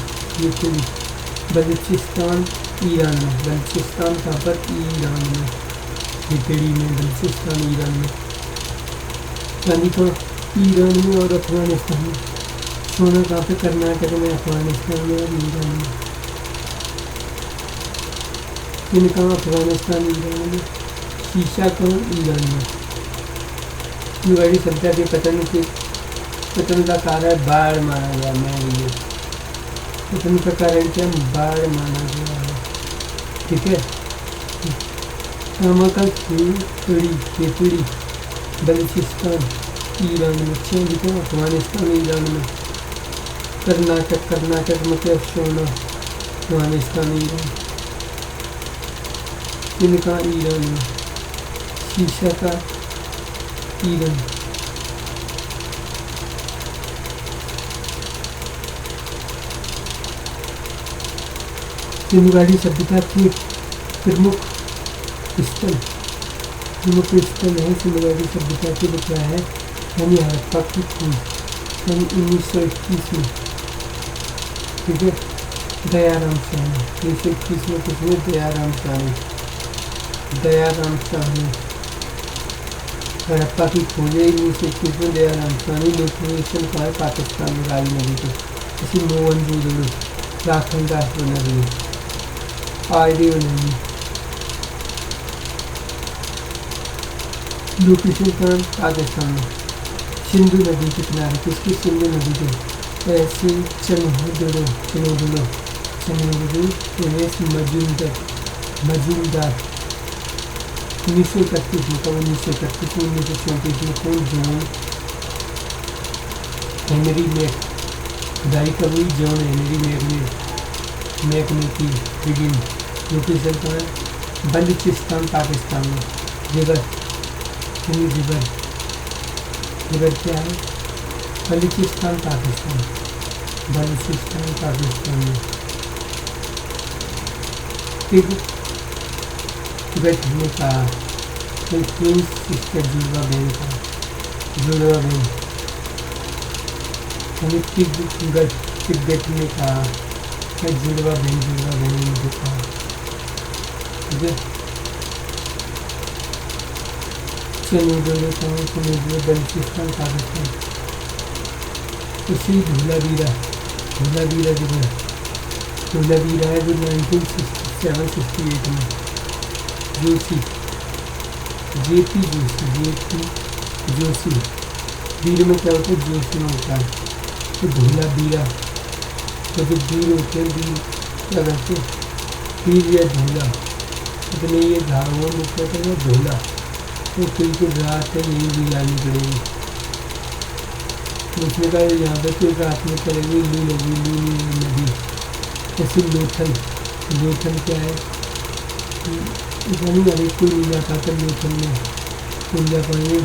बलूचिस्तान का पर ईरान में, खेतड़ी में बलूचिस्तान ईरान में, यानी तो ईरान में और अफगानिस्तान में। सोना कहाँ पे? कर्नाटक में, अफगानिस्तान में और ईरान में। इनका अफगानिस्तान ईरान में, शीशा कहाँ? ईरान में। युवाड़ी सभ्यता के पतन का कारण बाढ़ माना गया। पतन का कारण क्या? बाढ़ माना गया है। ठीक है। तांबा का खेतड़ी बलूचिस्तान ईरान में, लिखा अफगानिस्तान ईरान में। कर्नाटक में क्या? सोना, अफगानिस्तान ईरान। इनका ईरान में, शीशा का ईरान। सिंधुघाटी सभ्यता के प्रमुख स्थल है सिंधुघाटी सभ्यता के। क्या है? यानी हड़प्पा की खोज सन 1921 में। ठीक है। दयाराम साहनी 1921 में किसने? दयाराम साहनी हड़प्पा की खोज 1921 में दयाराम साहनी। लोकेशन का है पाकिस्तान में, रावी नदी पे। इसी मोहनजोदड़ो उत्तराखंड राष्ट्र नदी आईडी बनाई। लोकेशन का पाकिस्तान में, सिंधु नदी के किनारे। किसकी? सिंधु नदी के। ऐसे चनोदड़ो मजूमदार 1931 में, कब? 1934 में कौन? John Henry Mack. खुदाई कब हुई? जॉन हेनरी मैक ने की। बिगिन। लोकेशन का है बलूचिस्तान पाकिस्तान में। रिवर क्या है? बलूचिस्तान पाकिस्तान में। तिब्बत में का क्वीन सिस्टर जुड़वा बहन तिब्बत में कहा जुड़वा बहन मुझे कहा। ठीक है। बलूचिस्तान पाकिस्तान। उसी धूलावीरा है जो 1967-68 में जेपी जोशी वीर में क्या होता है? जोशी में होता है। तो धूलावीरा तो जो वीर होते हैं, वीर क्या करते हैं? वीर या धूला, इतने ये धागों में क्या कहते हैं? धूला। तो फिर के रात है यही गुजारनी पड़ेगी। उसने कहा यहाँ पर फिर रात में चलेगी लू नदी। जैसे लोथल क्या है? नहीं हर एक कोई नहीं जा पाता लोथल में। कौन जा पाएंगे?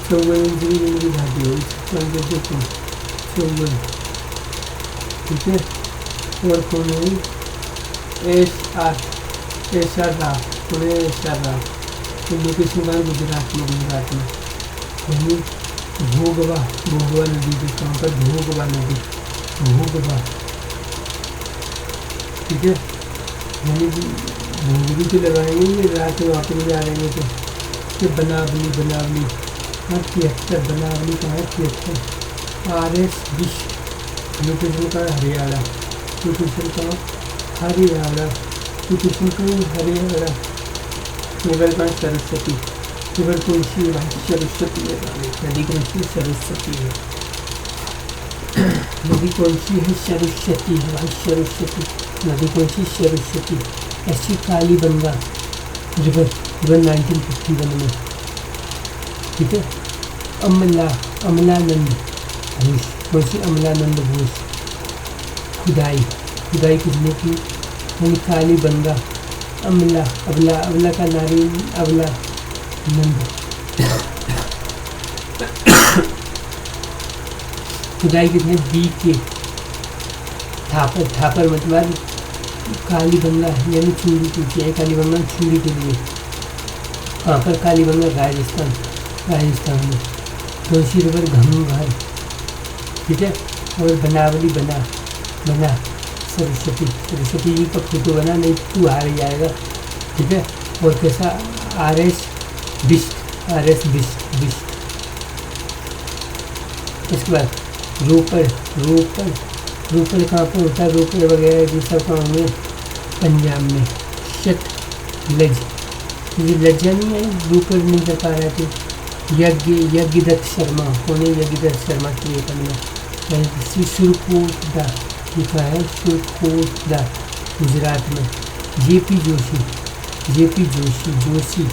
चौवन इंद्री जिंदगी घाटी हो देखो चौवन। ठीक है। और कौन है? S R Rao. तो लोकेशन का गुजरात में। वहीं भोगवा, भोगवा नदी के कहाँ पर, भोगवा नदी, भोगवा, ठीक है। यानी भोगवी तो लगाएंगे, ये रात में वापस जा रहे हैं तो बनावली, बनावली, हाँ 73, बनावली कहाँ है, 73, RS विश्व, लोकेशन का हरियाणा, लोकेशन का हरियाणा, लोकेशन का हरियाणा, केवल का सरस्वती, केवल कौन सी है, सरस्वती है, नदी कौन सी, सरस्वती है, नदी कौन सी है, सरस्वती है भाई, सरस्वती नदी कौन सी, सरस्वती। ऐसी कालीबंगा रिवर, रिवर 1951 में, ठीक है। अमला, अमलानंद घोष, कौन सी, अमलानंद घोष, खुदाई, खुदाई किसने की, यानी कालीबंगा, अमला, अबला, अबला का नारी, अबला नंद, खुदाई कितने, BK थापर, थापर मतलब कालीबंगा यानी चूड़ी टूटी है, कालीबंगा चूड़ी के लिए, कहाँ पर, कालीबंगा राजस्थान, राजस्थान में, तुलसी रिवर घंघर, ठीक है। और बनावली, बना, बना सरस्वती, सरस्वती जी का फोटो बना, नहीं तू हार जाएगा, ठीक है। और कैसा, RS बिस्ट, RS बिस्ट, बिस्ट। इसके बाद रोपड़, रोपड़, रोपड़ कहाँ पर होता है, रोपड़ वगैरह ये सब कहाँ होंगे, पंजाब में। सतलज, ये लज्जा नहीं है, रोपड़ नहीं कर पा रहे थे। यज्ञ, यज्ञदत्त शर्मा, कौन है, यज्ञदत्त शर्मा की ये करना। सुरकोटदा लिखा है, सुरकोटदा गुजरात में। JP जोशी, JP जोशी, जोशी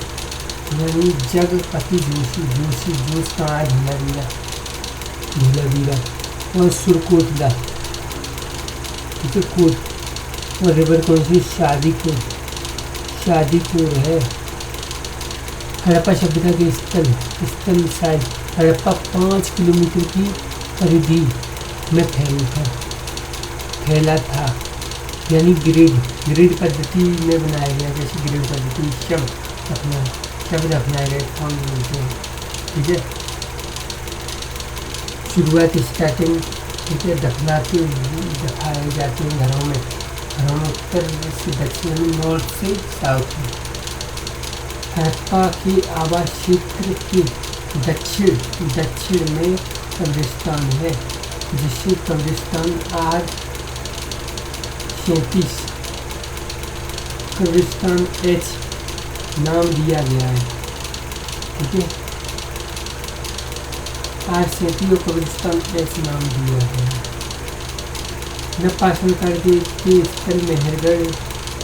यानी जगपति जोशी, जोशी, जोश कहाँ है, धुलावीरा, धुलावीरा। और सुरकोटदा, ठीक है, कोट। और रिवर कौन सी, शादीपुर, शादीपुर है। हड़प्पा सभ्यता के स्थल, स्थल शायद हड़प्पा 5 किलोमीटर की परिधि में फैला था, यानी ग्रिड, ग्रिड पद्धति में बनाया गया, जैसे ग्रिड पद्धति, शब्द अपनाए गए, कौन बोलते हैं, ठीक है। शुरुआत, स्टार्टिंग, ठीक है। दफनाते दिखाए जाते हैं घरों में, घरों में उत्तर से दक्षिण में, नॉर्थ से साउथ में। हड़प्पा के आवास क्षेत्र के दक्षिण, दक्षिण में कब्रिस्तान है, जिसे कब्रिस्तान आज 37 कब्रिस्तान H नाम दिया गया है, ठीक है। आज 37 कब्रिस्तान H नाम दिया गया है। नपासन करके के स्थल मेहरगढ़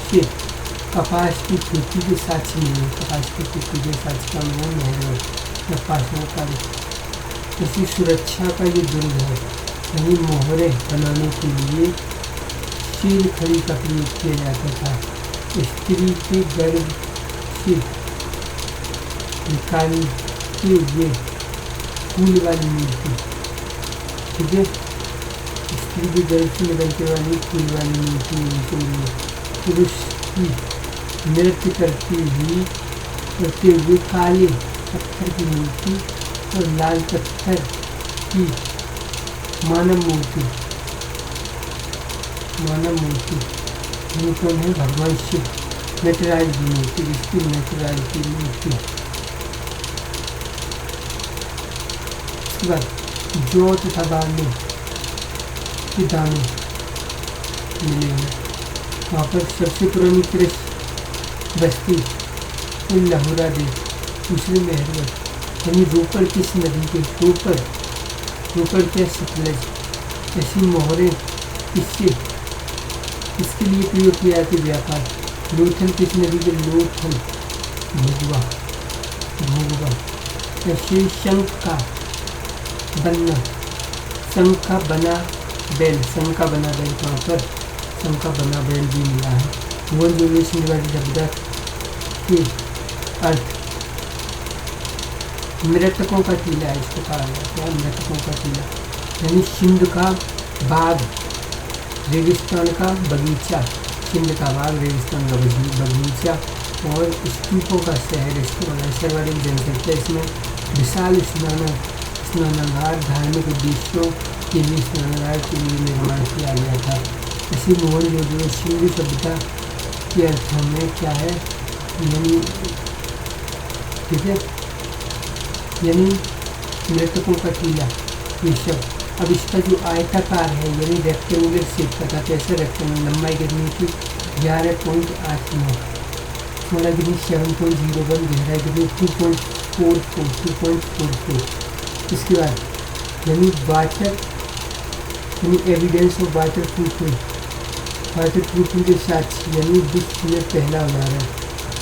से कपास की खेती के साक्षी मिले, कपास की खेती के साक्षी का नाम मेहरगढ़, नपासन कर। इसी सुरक्षा का ये दुर्ग है, यानी मोहरे बनाने के लिए शील खड़ी का प्रयोग किया जाता था। स्त्री के गर्भ से निकालते हुए फूल वाली मूर्ति, ठीक है। स्त्री के गर्भ से निकलते वाली फूल वाली मूर्ति उनके लिए, पुरुष की नृत्य करते हुए काले पत्थर की मूर्ति और लाल पत्थर की मानव मूर्ति, मानव मूर्ति ये कौन है, भगवान शिव, नटराज की मूर्ति, इसकी नटराज की मूर्ति। इसके बाद जो तथा दाने के दाने मिले हैं, वहाँ पर सबसे पुरानी कृषि बस्ती लाहौरा दे, दूसरे मेहरगढ़, यानी रोपड़ किस नदी के, रोपड़, रोपड़ क्या, सतलज। ऐसी मोहरें किससे, इसके लिए प्रयोग किया जाती व्यापार। लोथल किस नदी के, लोथल, भोगवा, भोगवा। ऐसे शंख का बनना, शंख का बना बैल, शंख का बना बैल, कहाँ पर, शंख का बना बैल भी मिला है। भुवन जोगेश्वरी शब्द के अर्थ मृतकों का टीला है, इसको कहा जाता है मृतकों का टीला, यानी सिंध का बाग, रेगिस्तान का बगीचा, सिंध का बाग, रेगिस्तान का बगीचा और स्तूपों का शहर, इसको बनाशर वाली जनसंख्या, इसमें विशाल स्नानागार धार्मिक उद्देश्यों के लिए स्नानागार के लिए निर्माण किया गया था। इसी मोहनजोदड़ो सिंधु सभ्यता के अर्थों में क्या है, यानी ठीक है, यानी मृतकों का टीला, ये सब। अब इसका जो आयताकार है यानी रेक्टेंगुलर शेप का था, कैसे रेक्टेंगुलर, लंबाई कितनी थी 11.89, चौड़ा कितनी 7.01, गहराई कितनी 2.44। इसके बाद यानी वाटर यानी एविडेंस ऑफ वाटर प्रूफिंग के साथ यानी विश्व में पहला उदाहरण,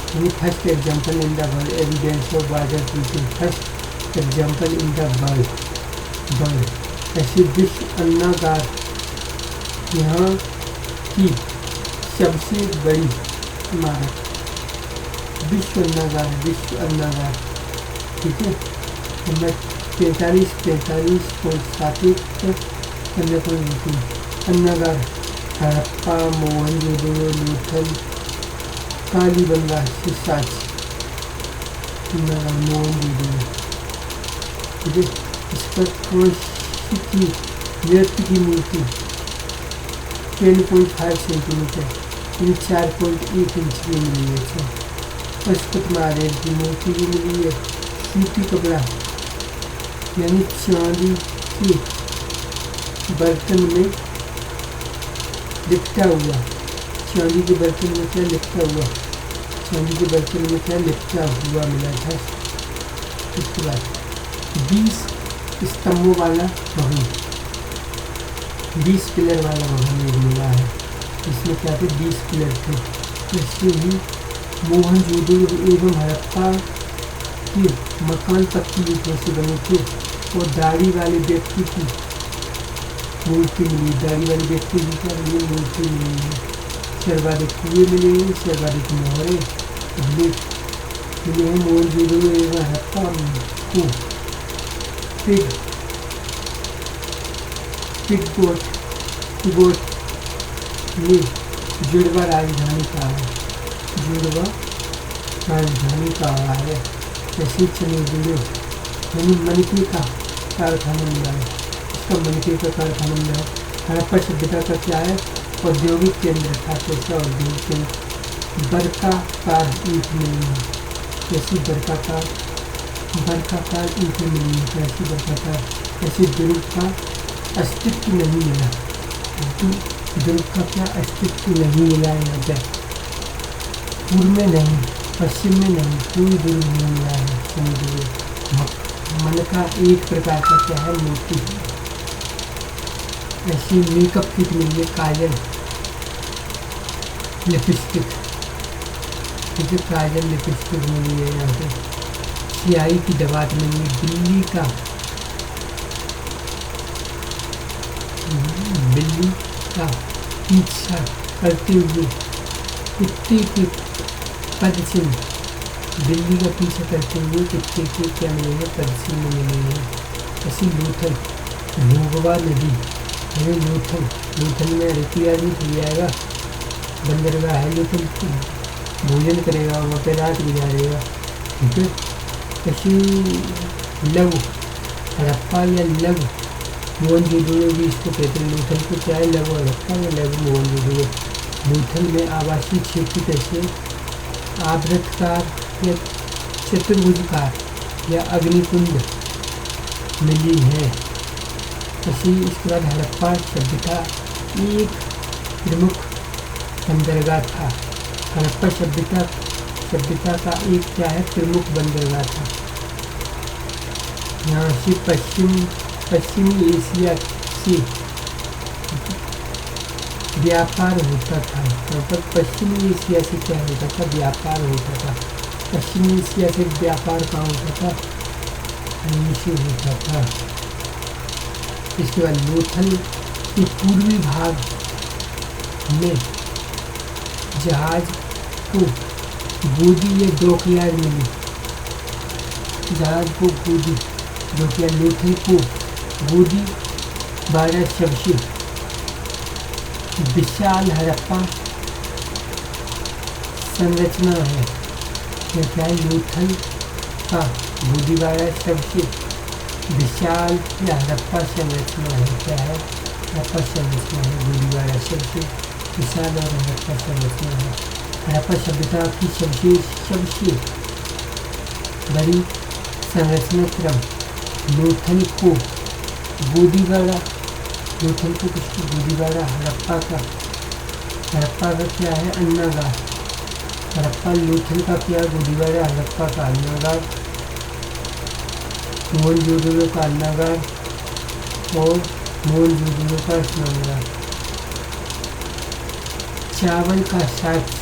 यानी first example in the world, evidence of water proofing, first example in the world. ऐसी विश्व अन्नागार यहाँ की सबसे बड़ी इमारत, विश्व अन्नागार, ठीक है। नंबर 45.71 अन्नागार हड़प्पा, मोहनजोदड़ो, लोथल, कालीबंगा से साची, मोहनजोदड़ो, ठीक है। इस पर क्रोशी की व्यक्ति की मूर्ति 10.5 सेंटीमीटर यानी 4.1 इंच की मिली है। पशुपति महादेव की मूर्ति भी मिली है। सूती कपड़ा यानी चांदी के बर्तन में लिपटा हुआ, चांदी के बर्तन में क्या लिपटा हुआ, चांदी के बर्तन में क्या लिपटा हुआ मिला था। उसके बाद 20 स्तंभों वाला भवन, 20 पिलर वाला भवन एक मिला है। इसमें क्या थे, 20 पिलर थे। इससे ही मोहनजोदड़ो एवं हड़प्पा के मकान पत्ती ईंटों से बने थे। और दाढ़ी वाले व्यक्ति की मूर्ति मिली, दाढ़ी वाले व्यक्ति की क्या मिली, मूर्ति मिली है। सर्वाधिक कुएं मिले हैं, सर्वाधिक मोहरे मिले हैं। मोहनजोदड़ो एवं हड़प्पा को पिगोट ये जुड़वा राजधानी कहा है। जैसे चंद्रजोड़ो यानी मनके का कारखाना मिला है, इसका मनके का कारखाना मिला है। हड़प्पा सभ्यता का क्या है, औद्योगिक केंद्र था, कैसा औद्योगिक केंद्र। वर्गाकार ईंट मिली है, कैसी वर्गाकार ईंट मिली है, कैसी वर्गाकार, ऐसी दुर्ग का अस्तित्व नहीं मिला, दुर्ग का क्या अस्तित्व नहीं मिला है यहाँ पर। पूर्व में नहीं, पश्चिम में नहीं, कोई दुर्ग नहीं मिला है। मन का एक प्रकार का क्या है, मूर्ति। ऐसी मेकअप किट मिली है, काजल, लिपस्टिक, ठीक है, काजल लिपस्टिक मिली है यहाँ पे। सियाही की दवात मिली है। बिल्ली का पीछा करते हुए कुत्ते के पदचिन्ह, बिल्ली का पीछा करते हुए कुत्ते के क्या मिले हैं, पदचिन्ह मिले हैं। ऐसी लोथल, भोगवा नदी, यानी लोथल में रहती आदमी चल जाएगा, बंदरगाह है, लोथल भोजन करेगा, वहाँ पे रात गुजारेगा, ठीक है। ऐसी लघु हड़प्पा या लघु मोहनजोदड़ो भी इसको कहते हैं। लोथल को क्या है, लघु हड़प्पा या लघु मोहनजोदड़ो। लोथल में आवासीय क्षेत्र कैसे आवृतकार या चतुर्भुजकार या अग्निकुंड मिली है। ऐसी इसके बाद हड़प्पा सभ्यता एक प्रमुख बंदरगाह था। हड़प्पा सभ्यता का एक क्या है, प्रमुख बंदरगाह था। यहाँ से पश्चिमी एशिया से व्यापार होता था। यहाँ पर पश्चिमी एशिया से क्या होता था, व्यापार होता था। पश्चिमी एशिया से व्यापार कहाँ होता था, नीचे होता था। इसके बाद लोथल के पूर्वी भाग में जहाज को गोदी या डॉकयार्ड मिली, जहाज को गोदी डॉकयार्ड, लोथल को गोदी 12 सबसे विशाल हड़प्पा संरचना है। क्या है, लोथल का गोदी 12 सबसे विशाल या हड़प्पा संरचना है। क्या है? हड़प्पा संरचना है। गोलीबारा शब्द विशाल और हड़प्पा संरचना है। हड़प्पा सभ्यता की सबसे बड़ी संरचना क्रम लोथल को गोलीबारा, लोथल को किसकी? गोलीबारा। हड़प्पा का क्या है? अन्नागार। हड़प्पा लोथल का क्या? गोलीबारा। हड़प्पा का अन्नागार। मोहनजोदड़ो का अन्नागार और मोहनजोदड़ो का स्नानगार। चावल का साक्ष्य,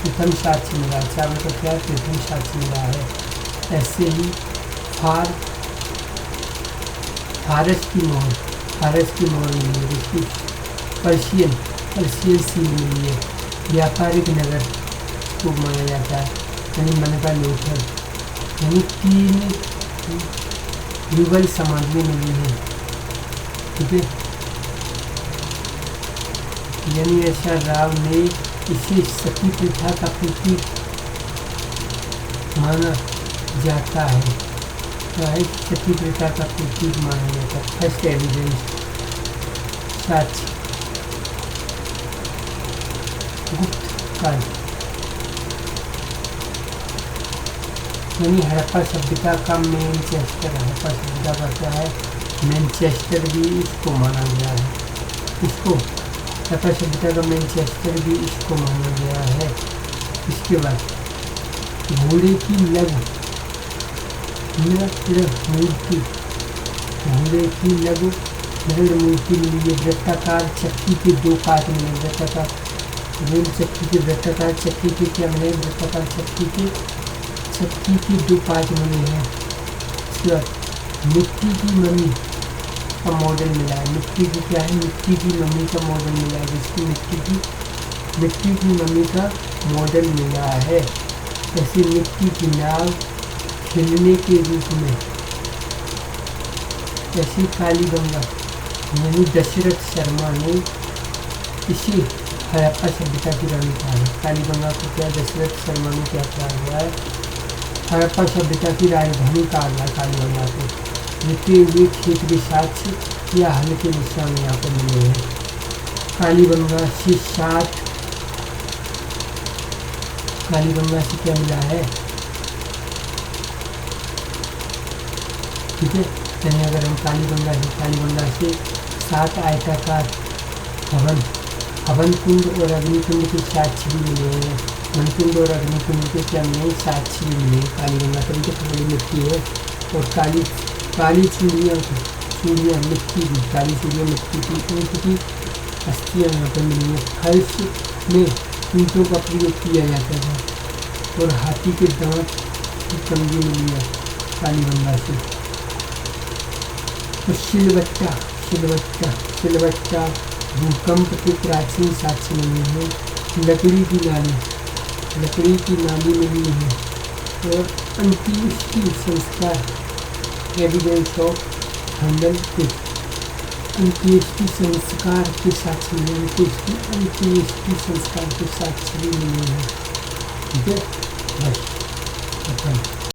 प्रथम साक्ष्य मिला। चावल का क्या? प्रथम साक्ष्य मिला है। ऐसे ही फारस की मोहर मिली है, जिसकी पर्शियन सील मिली है। व्यापारिक नगर को माना जाता है, यानी मन का लोथल, यानी 3 युगल समाधि मिली है। ठीक है, यानी ऐसा राव ने इसे सती प्रथा का प्रतीक माना जाता है। क्या है? सती प्रथा का प्रतीक माना जाता है। फर्स्ट एविडेंस, साक्ष्य, गुप्त काल, यानी हड़प्पा सभ्यता का मैनचेस्टर। हड़प्पा सभ्यता का क्या है? मैनचेस्टर भी इसको माना गया है। इसको हड़प्पा सभ्यता का मैनचेस्टर भी इसको माना गया है। इसके बाद घोड़े की लघु मूर्ति, घोड़े की लघु दृढ़ मूर्ति मिली है। वृत्ताकार चक्की के 2 काट मिले। वृत्ताकार रेल चक्की के, वृत्ताकार चक्की के क्या मिले? वृत्ताकार चक्की के 2 पार्ट बने हैं। इसके बाद मिट्टी की मम्मी का मॉडल मिला है। मिट्टी की क्या है? मिट्टी की मम्मी का मॉडल मिला है, जिसकी मिट्टी की मम्मी का मॉडल मिला है। ऐसे मिट्टी की नाव खिलने के रूप में, ऐसी कालीगंगा, यानी दशरथ शर्मा ने इसी हड़प्पा सभ्यता की रानी कहा है। कालीगंगा को क्या? दशरथ शर्मा ने क्या कहा गया है? हड़प्पा सभ्यता की राजधानी कहा गया कालीगंगा को। मिट्टी हुए खेत के साक्ष्य या हल्के निशान यहाँ पर मिले हैं। कालीगंगा से क्या मिला है? ठीक है, यानी अगर हम कालीगंगा से 7 आयताकार हवन कुंड और अग्निकुंड के साक्ष्य भी मिले हैं। हवनकुंड और अग्निकुंड के क्या मिले? साक्ष्य भी मिले। कालीगंगा तभी तो बड़ी मिट्टी है। और काली चूड़ियाँ मिट्टी की, काली चूड़ियाँ मिट्टी की, उनकी अस्थियाँ यहाँ पर मिली है। फर्श में ईंटों का प्रयोग किया जाता था और हाथी के दांत की कमजी मिली है कालीगंगा से। तो सिलवट्टा भूकंप के प्राचीन साक्ष्य मिले हैं। लकड़ी की नाली मिली है और अंत्येष्टि संस्कार, एविडेंस ऑफ थर्मल अंत्येष्टि संस्कार के साक्ष्य मिले हैं। अंत्येष्टि संस्कार के साक्ष्य भी मिले हैं। ठीक है, बस खत्म।